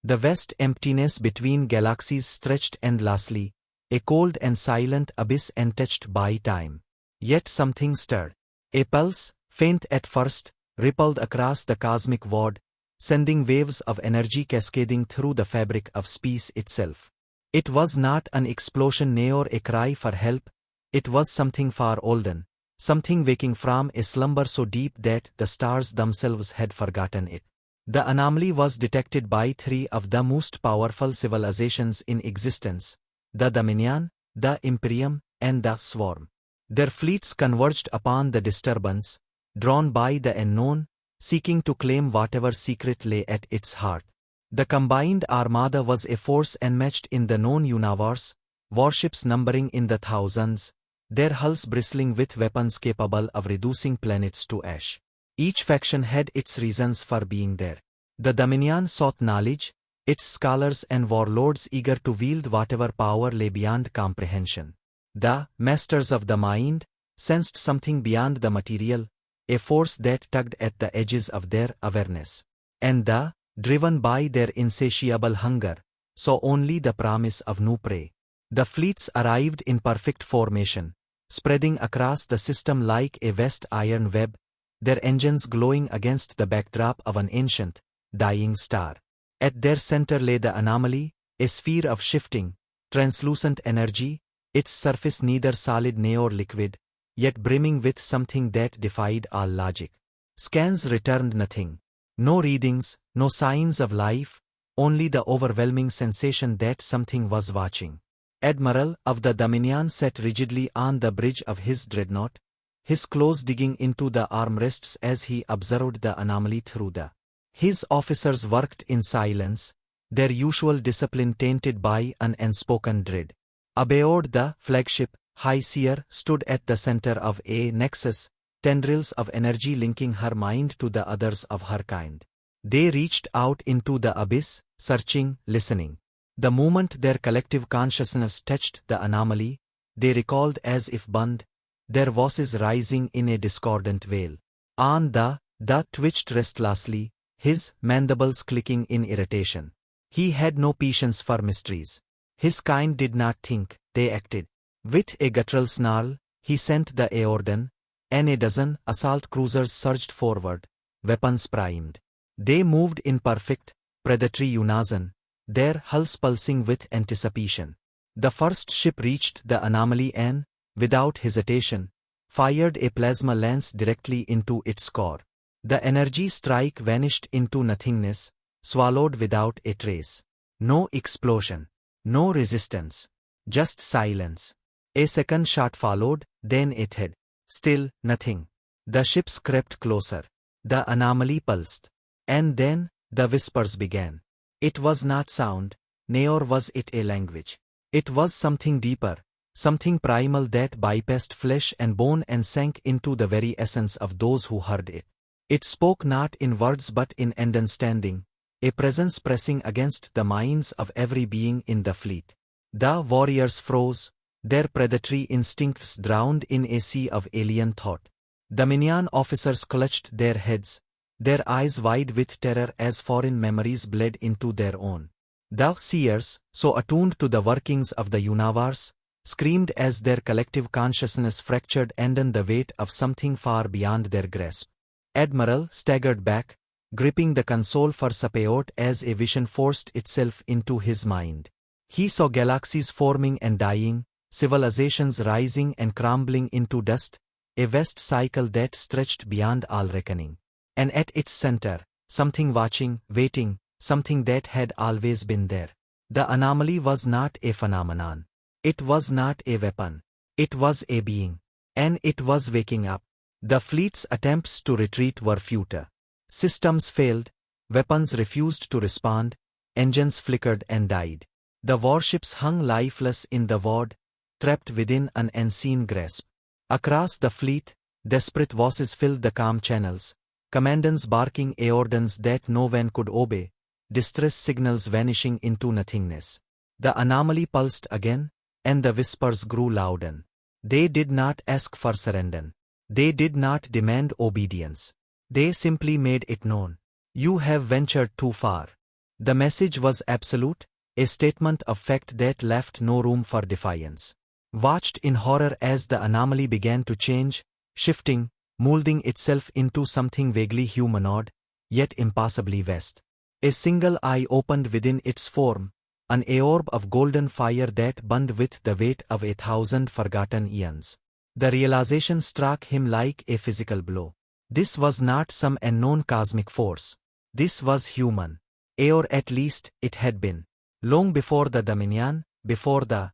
The vast emptiness between galaxies stretched endlessly, a cold and silent abyss untouched by time. Yet something stirred. A pulse, faint at first, rippled across the cosmic void, sending waves of energy cascading through the fabric of space itself. It was not an explosion nor a cry for help, it was something far olden, something waking from a slumber so deep that the stars themselves had forgotten it. The anomaly was detected by three of the most powerful civilizations in existence, the Dominion, the Imperium, and the Swarm. Their fleets converged upon the disturbance, drawn by the unknown, seeking to claim whatever secret lay at its heart. The combined armada was a force unmatched in the known universe, warships numbering in the thousands, their hulls bristling with weapons capable of reducing planets to ash. Each faction had its reasons for being there. The Dominion sought knowledge, its scholars and warlords eager to wield whatever power lay beyond comprehension. The masters of the mind sensed something beyond the material, a force that tugged at the edges of their awareness. And the, driven by their insatiable hunger, saw only the promise of new prey. The fleets arrived in perfect formation, spreading across the system like a vast iron web, their engines glowing against the backdrop of an ancient, dying star. At their center lay the anomaly, a sphere of shifting, translucent energy, its surface neither solid nor liquid, yet brimming with something that defied all logic. Scans returned nothing. No readings, no signs of life, only the overwhelming sensation that something was watching. Admiral of the Dominion sat rigidly on the bridge of his dreadnought, his claws digging into the armrests as he observed the anomaly through the. His officers worked in silence, their usual discipline tainted by an unspoken dread. Aboard the flagship, High Seer stood at the center of a nexus, tendrils of energy linking her mind to the others of her kind. They reached out into the abyss, searching, listening. The moment their collective consciousness touched the anomaly, they recalled as if bound, their voices rising in a discordant wail. On the twitched restlessly, his mandibles clicking in irritation. He had no patience for mysteries. His kind did not think, they acted. With a guttural snarl, he sent the Aeordan, and a dozen assault cruisers surged forward, weapons primed. They moved in perfect, predatory unison, their hulls pulsing with anticipation. The first ship reached the anomaly and, without hesitation, fired a plasma lance directly into its core. The energy strike vanished into nothingness, swallowed without a trace. No explosion, no resistance, just silence. A second shot followed, then a third. Still nothing. The ships crept closer. The anomaly pulsed. And then, the whispers began. It was not sound, nor was it a language. It was something deeper, something primal that bypassed flesh and bone and sank into the very essence of those who heard it. It spoke not in words but in understanding, a presence pressing against the minds of every being in the fleet. The warriors froze, their predatory instincts drowned in a sea of alien thought. Dominion officers clutched their heads, their eyes wide with terror as foreign memories bled into their own. The seers, so attuned to the workings of the universe, screamed as their collective consciousness fractured under the weight of something far beyond their grasp. Admiral staggered back, gripping the console for support as a vision forced itself into his mind. He saw galaxies forming and dying, civilizations rising and crumbling into dust, a vast cycle that stretched beyond all reckoning. And at its center, something watching, waiting, something that had always been there. The anomaly was not a phenomenon. It was not a weapon. It was a being. And it was waking up. The fleet's attempts to retreat were futile. Systems failed, weapons refused to respond, engines flickered and died. The warships hung lifeless in the void, trapped within an unseen grasp. Across the fleet, desperate voices filled the calm channels, commandants barking Aeordans that no one could obey, distress signals vanishing into nothingness. The anomaly pulsed again, and the whispers grew louder. They did not ask for surrender. They did not demand obedience. They simply made it known. You have ventured too far. The message was absolute, a statement of fact that left no room for defiance. Watched in horror as the anomaly began to change, shifting, molding itself into something vaguely humanoid, yet impossibly vast. A single eye opened within its form, an orb of golden fire that burned with the weight of 1,000 forgotten eons. The realization struck him like a physical blow. This was not some unknown cosmic force. This was human. Or at least, it had been. Long before the Dominion, before the,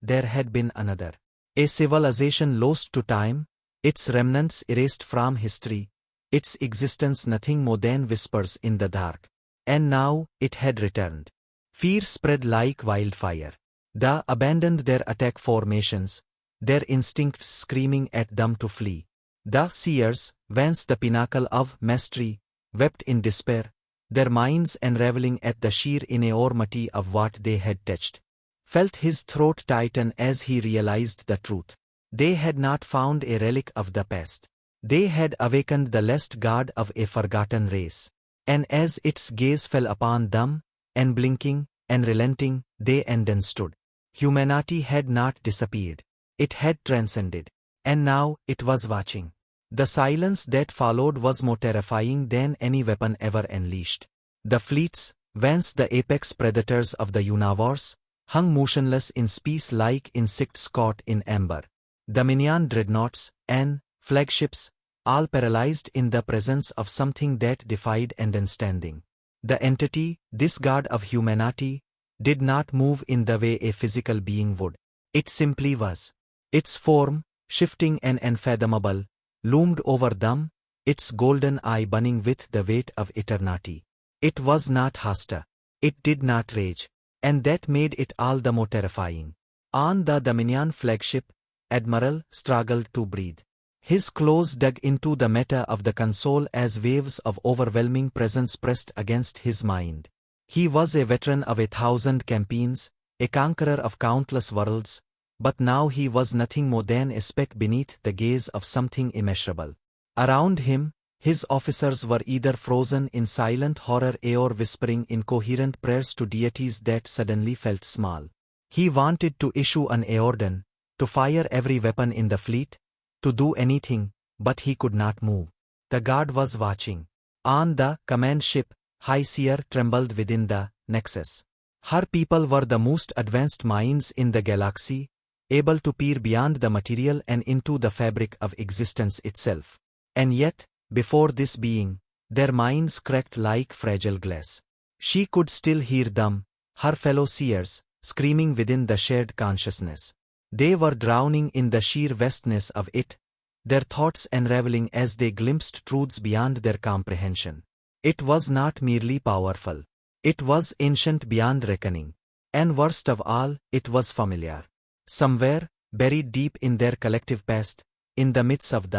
there had been another. A civilization lost to time, its remnants erased from history, its existence nothing more than whispers in the dark. And now, it had returned. Fear spread like wildfire. They abandoned their attack formations, their instincts screaming at them to flee. The seers, once the pinnacle of mastery, wept in despair, their minds unraveling at the sheer enormity of what they had touched. Felt his throat tighten as he realized the truth. They had not found a relic of the past. They had awakened the last god of a forgotten race. And as its gaze fell upon them, unblinking, unrelenting, they understood. Humanity had not disappeared. It had transcended. And now, it was watching. The silence that followed was more terrifying than any weapon ever unleashed. The fleets, once the apex predators of the universe, hung motionless in space like insects caught in amber. Dominion dreadnoughts and flagships, all paralyzed in the presence of something that defied understanding. The entity, this god of humanity, did not move in the way a physical being would. It simply was. Its form, shifting and unfathomable, loomed over them, its golden eye burning with the weight of eternity. It was not hostile. It did not rage. And that made it all the more terrifying. On the Dominion flagship, Admiral struggled to breathe. His claws dug into the metal of the console as waves of overwhelming presence pressed against his mind. He was a veteran of 1,000 campaigns, a conqueror of countless worlds, but now he was nothing more than a speck beneath the gaze of something immeasurable. Around him, his officers were either frozen in silent horror or whispering incoherent prayers to deities that suddenly felt small. He wanted to issue an order, to fire every weapon in the fleet, to do anything, but he could not move. The god was watching. On the command ship, High Seer trembled within the nexus. Her people were the most advanced minds in the galaxy, able to peer beyond the material and into the fabric of existence itself. And yet, before this being, their minds cracked like fragile glass. She could still hear them, her fellow seers, screaming within the shared consciousness. They were drowning in the sheer vastness of it, their thoughts unraveling as they glimpsed truths beyond their comprehension. It was not merely powerful. It was ancient beyond reckoning. And worst of all, it was familiar. Somewhere, buried deep in their collective past, in the midst of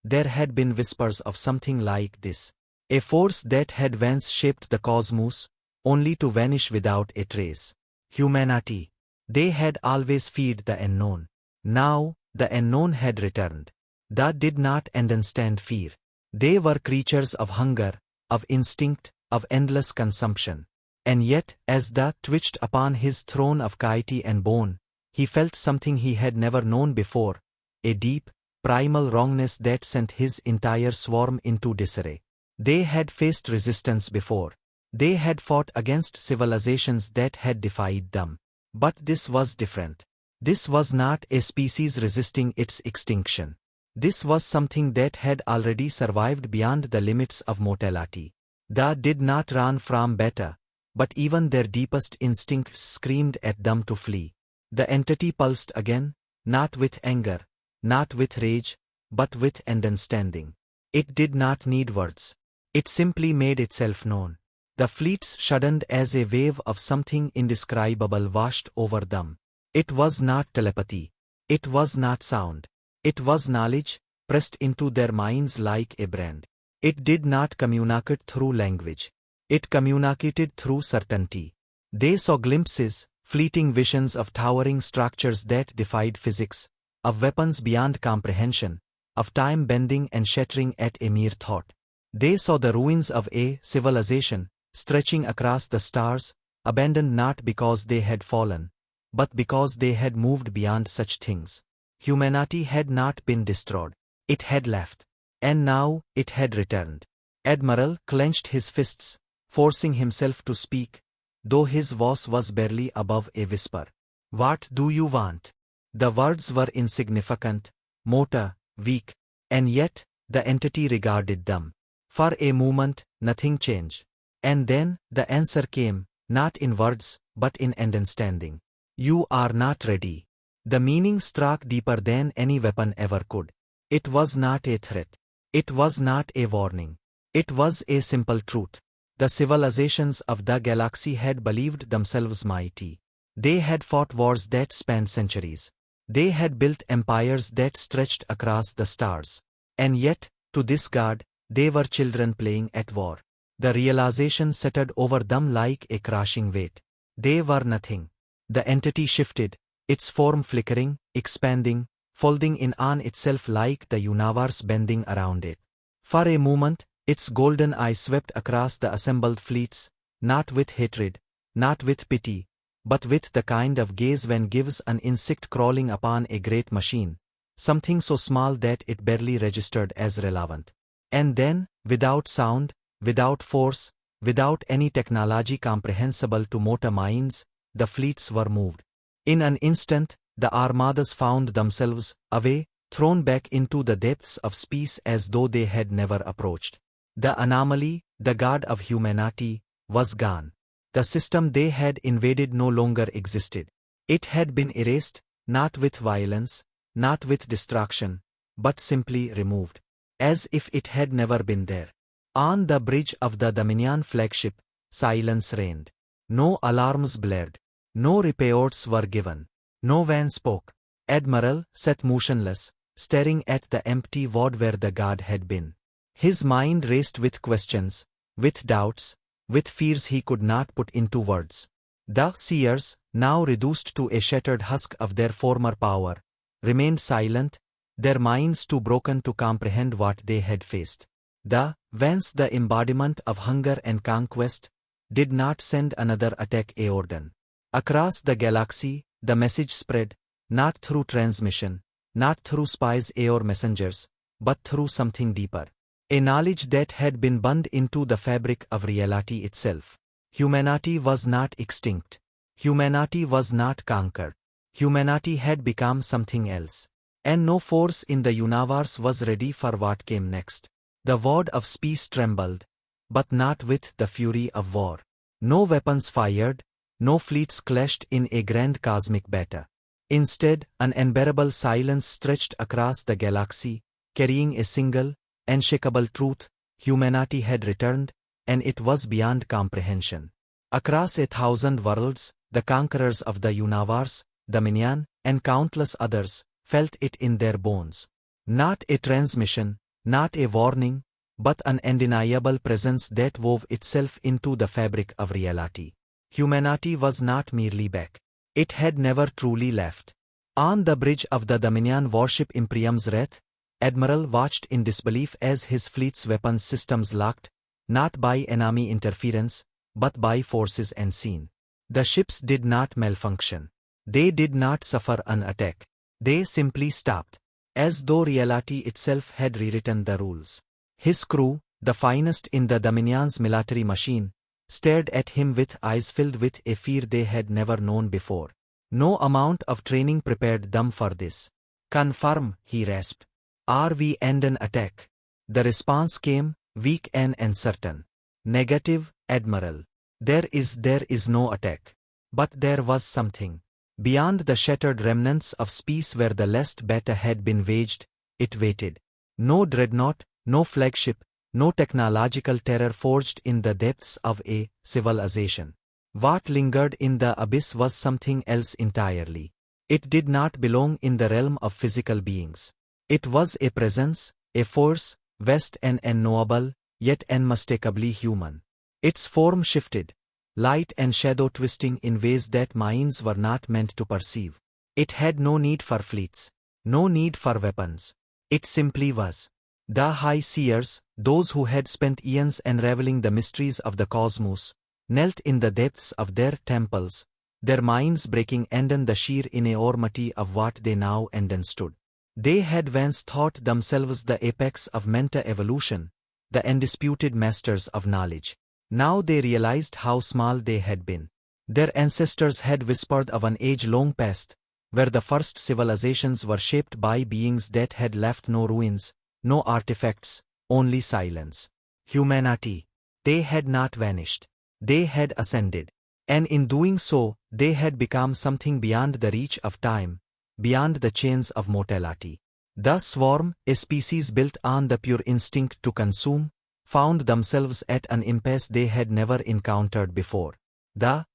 there had been whispers of something like this. A force that had once shaped the cosmos, only to vanish without a trace. Humanity. They had always feared the unknown. Now, the unknown had returned. They did not understand fear. They were creatures of hunger, of instinct, of endless consumption. And yet, as they twitched upon his throne of chitin and bone, he felt something he had never known before, a deep, primal wrongness that sent his entire swarm into disarray. They had faced resistance before. They had fought against civilizations that had defied them. But this was different. This was not a species resisting its extinction. This was something that had already survived beyond the limits of mortality. They did not run from battle, but even their deepest instincts screamed at them to flee. The entity pulsed again, not with anger, not with rage, but with understanding. It did not need words. It simply made itself known. The fleets shuddered as a wave of something indescribable washed over them. It was not telepathy. It was not sound. It was knowledge, pressed into their minds like a brand. It did not communicate through language. It communicated through certainty. They saw glimpses, fleeting visions of towering structures that defied physics, of weapons beyond comprehension, of time bending and shattering at a mere thought. They saw the ruins of a civilization, stretching across the stars, abandoned not because they had fallen, but because they had moved beyond such things. Humanity had not been destroyed. It had left. And now, it had returned. Admiral clenched his fists, forcing himself to speak, though his voice was barely above a whisper. What do you want? The words were insignificant, mortar, weak, and yet, the entity regarded them. For a moment, nothing changed. And then, the answer came, not in words, but in understanding. You are not ready. The meaning struck deeper than any weapon ever could. It was not a threat. It was not a warning. It was a simple truth. The civilizations of the galaxy had believed themselves mighty. They had fought wars that spanned centuries. They had built empires that stretched across the stars. And yet, to this god, they were children playing at war. The realization settled over them like a crushing weight. They were nothing. The entity shifted, its form flickering, expanding, folding in on itself like the universe bending around it. For a moment, its golden eye swept across the assembled fleets, not with hatred, not with pity, but with the kind of gaze one gives an insect crawling upon a great machine, something so small that it barely registered as relevant. And then, without sound, without force, without any technology comprehensible to mortal minds, the fleets were moved. In an instant, the armadas found themselves away, thrown back into the depths of space as though they had never approached. The anomaly, the god of humanity, was gone. The system they had invaded no longer existed. It had been erased, not with violence, not with destruction, but simply removed. As if it had never been there. On the bridge of the Dominion flagship, silence reigned. No alarms blared. No reports were given. No one spoke. Admiral sat motionless, staring at the empty void where the god had been. His mind raced with questions, with doubts, with fears he could not put into words. The seers, now reduced to a shattered husk of their former power, remained silent, their minds too broken to comprehend what they had faced. The Vance, the embodiment of hunger and conquest, did not send another attack Aordan. Across the galaxy, the message spread, not through transmission, not through spies or messengers, but through something deeper. A knowledge that had been bound into the fabric of reality itself. Humanity was not extinct. Humanity was not conquered. Humanity had become something else. And no force in the universe was ready for what came next. The word of peace trembled, but not with the fury of war. No weapons fired, no fleets clashed in a grand cosmic battle. Instead, an unbearable silence stretched across the galaxy, carrying a single, unshakable truth: humanity had returned, and it was beyond comprehension. Across 1,000 worlds, the conquerors of the universe, Dominion, and countless others, felt it in their bones. Not a transmission, not a warning, but an undeniable presence that wove itself into the fabric of reality. Humanity was not merely back. It had never truly left. On the bridge of the Dominion warship Imperium's Wrath, Admiral watched in disbelief as his fleet's weapons systems locked, not by enemy interference, but by forces unseen. The ships did not malfunction. They did not suffer an attack. They simply stopped, as though reality itself had rewritten the rules. His crew, the finest in the Dominion's military machine, stared at him with eyes filled with a fear they had never known before. No amount of training prepared them for this. "Confirm," he rasped. "Are we under an attack?" The response came, weak and uncertain. "Negative, Admiral. There is no attack." But there was something. Beyond the shattered remnants of space where the last battle had been waged, it waited. No dreadnought, no flagship, no technological terror forged in the depths of a civilization. What lingered in the abyss was something else entirely. It did not belong in the realm of physical beings. It was a presence, a force, vast and unknowable, yet unmistakably human. Its form shifted, light and shadow twisting in ways that minds were not meant to perceive. It had no need for fleets, no need for weapons. It simply was. The high seers, those who had spent eons unraveling the mysteries of the cosmos, knelt in the depths of their temples, their minds breaking under the sheer enormity of what they now understood. They had once thought themselves the apex of mental evolution, the undisputed masters of knowledge. Now they realized how small they had been. Their ancestors had whispered of an age long past, where the first civilizations were shaped by beings that had left no ruins, no artifacts, only silence. Humanity. They had not vanished. They had ascended. And in doing so, they had become something beyond the reach of time, beyond the chains of mortality. The swarm, a species built on the pure instinct to consume, found themselves at an impasse they had never encountered before.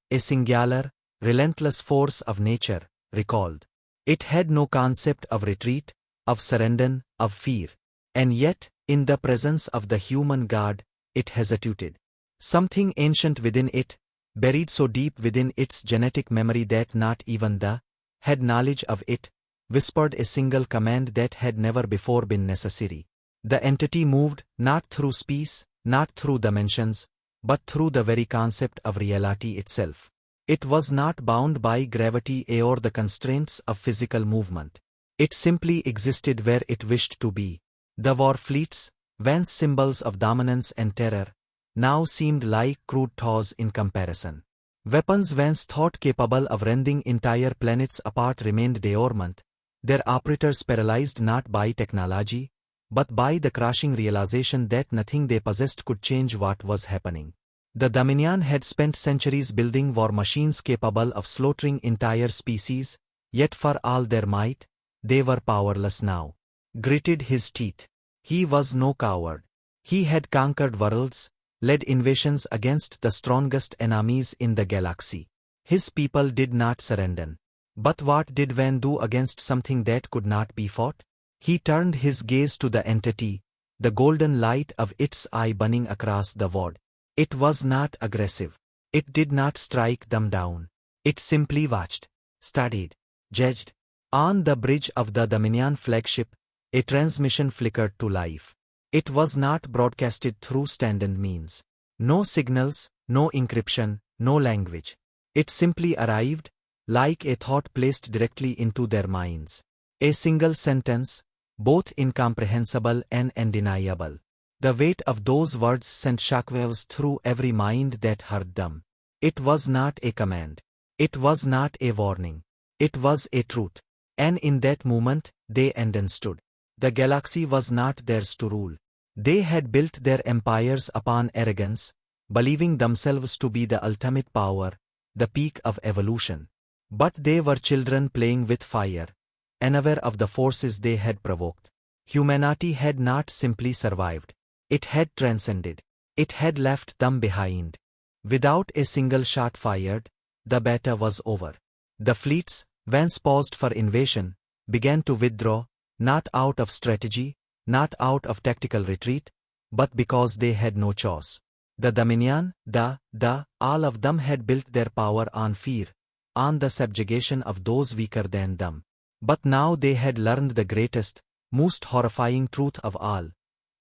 A singular, relentless force of nature, recalled. It had no concept of retreat, of surrender, of fear. And yet, in the presence of the human god, it hesitated. Something ancient within it, buried so deep within its genetic memory that not even the had knowledge of it, whispered a single command that had never before been necessary. The entity moved, not through space, not through dimensions, but through the very concept of reality itself. It was not bound by gravity or the constraints of physical movement. It simply existed where it wished to be. The war fleets, once symbols of dominance and terror, now seemed like crude toys in comparison. Weapons once thought capable of rending entire planets apart remained dormant, their operators paralyzed not by technology, but by the crushing realization that nothing they possessed could change what was happening. The Dominion had spent centuries building war machines capable of slaughtering entire species, yet for all their might, they were powerless now. Gritted his teeth. He was no coward. He had conquered worlds, led invasions against the strongest enemies in the galaxy. His people did not surrender. But what did one do against something that could not be fought? He turned his gaze to the entity, the golden light of its eye burning across the void. It was not aggressive. It did not strike them down. It simply watched, studied, judged. On the bridge of the Dominion flagship, a transmission flickered to life. It was not broadcasted through standard means. No signals, no encryption, no language. It simply arrived, like a thought placed directly into their minds. A single sentence, both incomprehensible and undeniable. The weight of those words sent shockwaves through every mind that heard them. It was not a command. It was not a warning. It was a truth. And in that moment, they understood. The galaxy was not theirs to rule. They had built their empires upon arrogance, believing themselves to be the ultimate power, the peak of evolution. But they were children playing with fire, unaware of the forces they had provoked. Humanity had not simply survived. It had transcended. It had left them behind. Without a single shot fired, the battle was over. The fleets, once paused for invasion, began to withdraw, not out of strategy, not out of tactical retreat, but because they had no choice. The Dominion, all of them had built their power on fear, on the subjugation of those weaker than them. But now they had learned the greatest, most horrifying truth of all.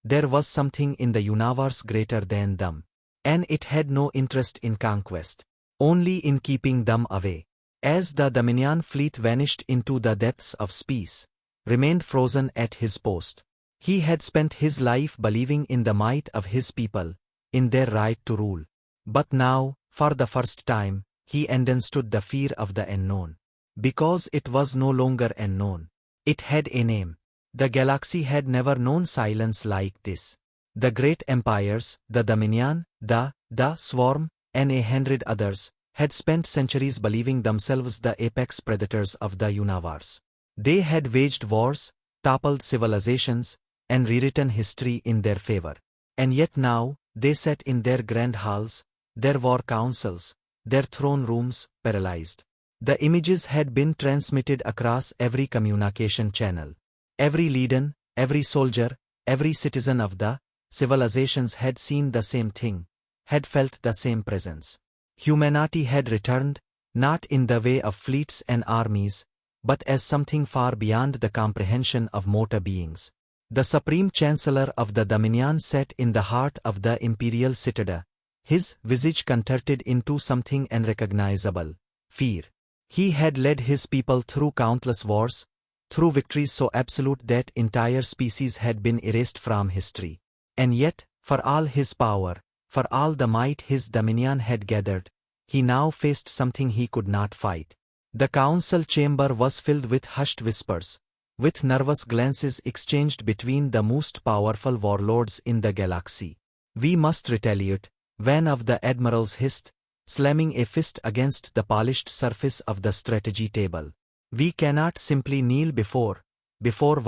There was something in the universe greater than them, and it had no interest in conquest, only in keeping them away. As the Dominion fleet vanished into the depths of space, remained frozen at his post. He had spent his life believing in the might of his people, in their right to rule. But now, for the first time, he understood the fear of the unknown. Because it was no longer unknown. It had a name. The galaxy had never known silence like this. The great empires, the Dominion, the Swarm, and 100 others, had spent centuries believing themselves the apex predators of the universe. They had waged wars, toppled civilizations, and rewritten history in their favor. And yet now, they sat in their grand halls, their war councils, their throne rooms, paralyzed. The images had been transmitted across every communication channel. Every leader, every soldier, every citizen of the civilizations had seen the same thing, had felt the same presence. Humanity had returned, not in the way of fleets and armies, but as something far beyond the comprehension of mortal beings. The Supreme Chancellor of the Dominion sat in the heart of the imperial citadel, his visage contorted into something unrecognizable: fear. He had led his people through countless wars, through victories so absolute that entire species had been erased from history. And yet, for all his power, for all the might his dominion had gathered, he now faced something he could not fight. The council chamber was filled with hushed whispers, with nervous glances exchanged between the most powerful warlords in the galaxy. "We must retaliate," one of the admirals hissed, slamming a fist against the polished surface of the strategy table. "We cannot simply kneel before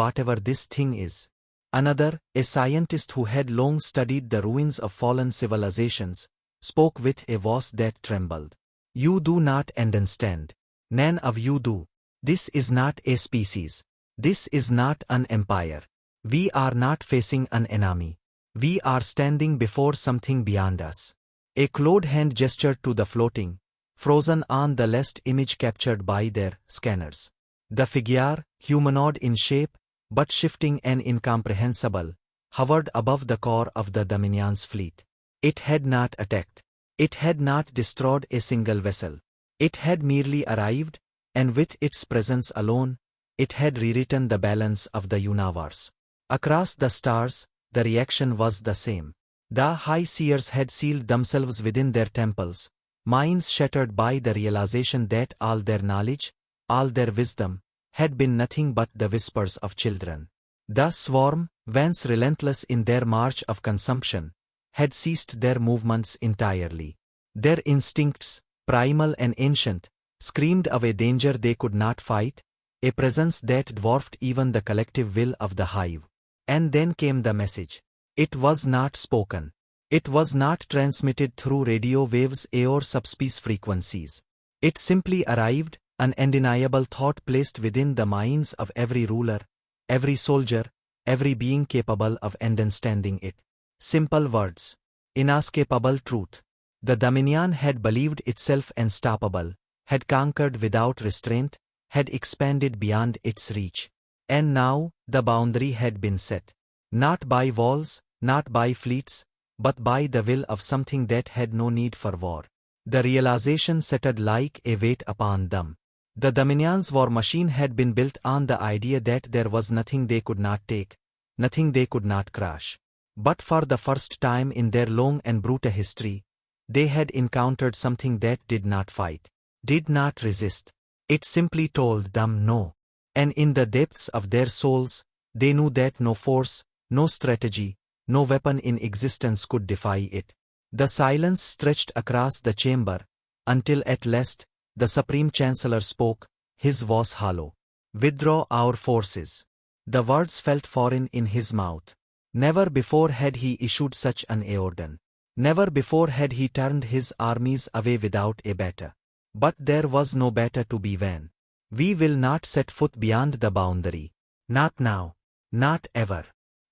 whatever this thing is." Another, a scientist who had long studied the ruins of fallen civilizations, spoke with a voice that trembled. "You do not understand. None of you do. This is not a species. This is not an empire. We are not facing an enemy. We are standing before something beyond us." A clawed hand gestured to the floating, frozen on the last image captured by their scanners. The figure, humanoid in shape, but shifting and incomprehensible, hovered above the core of the Dominion's fleet. It had not attacked. It had not destroyed a single vessel. It had merely arrived, and with its presence alone, it had rewritten the balance of the universe. Across the stars, the reaction was the same. The high seers had sealed themselves within their temples, minds shattered by the realization that all their knowledge, all their wisdom, had been nothing but the whispers of children. The swarm, once relentless in their march of consumption, had ceased their movements entirely. Their instincts, primal and ancient, screamed of a danger they could not fight, a presence that dwarfed even the collective will of the hive. And then came the message. It was not spoken. It was not transmitted through radio waves or subspace frequencies. It simply arrived, an undeniable thought placed within the minds of every ruler, every soldier, every being capable of understanding it. Simple words. Inescapable truth. The Dominion had believed itself unstoppable, had conquered without restraint, had expanded beyond its reach. And now, the boundary had been set. Not by walls, not by fleets, but by the will of something that had no need for war. The realization settled like a weight upon them. The Dominion's war machine had been built on the idea that there was nothing they could not take, nothing they could not crush. But for the first time in their long and brutal history, they had encountered something that did not fight, did not resist. It simply told them no. And in the depths of their souls, they knew that no force, no strategy, no weapon in existence could defy it. The silence stretched across the chamber, until at last, the Supreme Chancellor spoke, his voice hollow. "Withdraw our forces." The words felt foreign in his mouth. Never before had he issued such an order. Never before had he turned his armies away without a battle. But there was no battle to be won. "We will not set foot beyond the boundary. Not now. Not ever."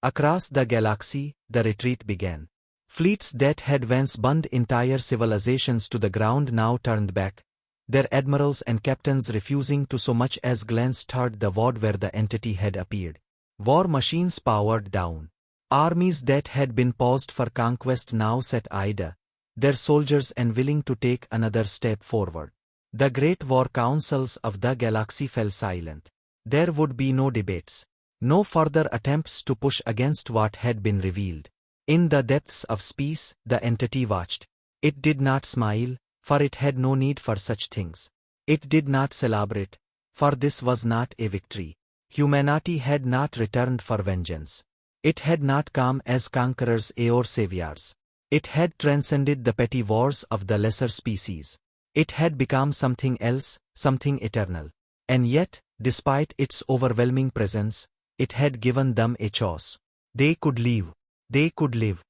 Across the galaxy, the retreat began. Fleets that had once burned entire civilizations to the ground now turned back, their admirals and captains refusing to so much as glance toward the world where the entity had appeared. War machines powered down. Armies that had been paused for conquest now sat idle, their soldiers unwilling to take another step forward. The great war councils of the galaxy fell silent. There would be no debates, no further attempts to push against what had been revealed. In the depths of space, the entity watched. It did not smile, for it had no need for such things. It did not celebrate, for this was not a victory. Humanity had not returned for vengeance. It had not come as conquerors or saviors. It had transcended the petty wars of the lesser species. It had become something else, something eternal. And yet, despite its overwhelming presence, it had given them a choice. They could leave. They could live.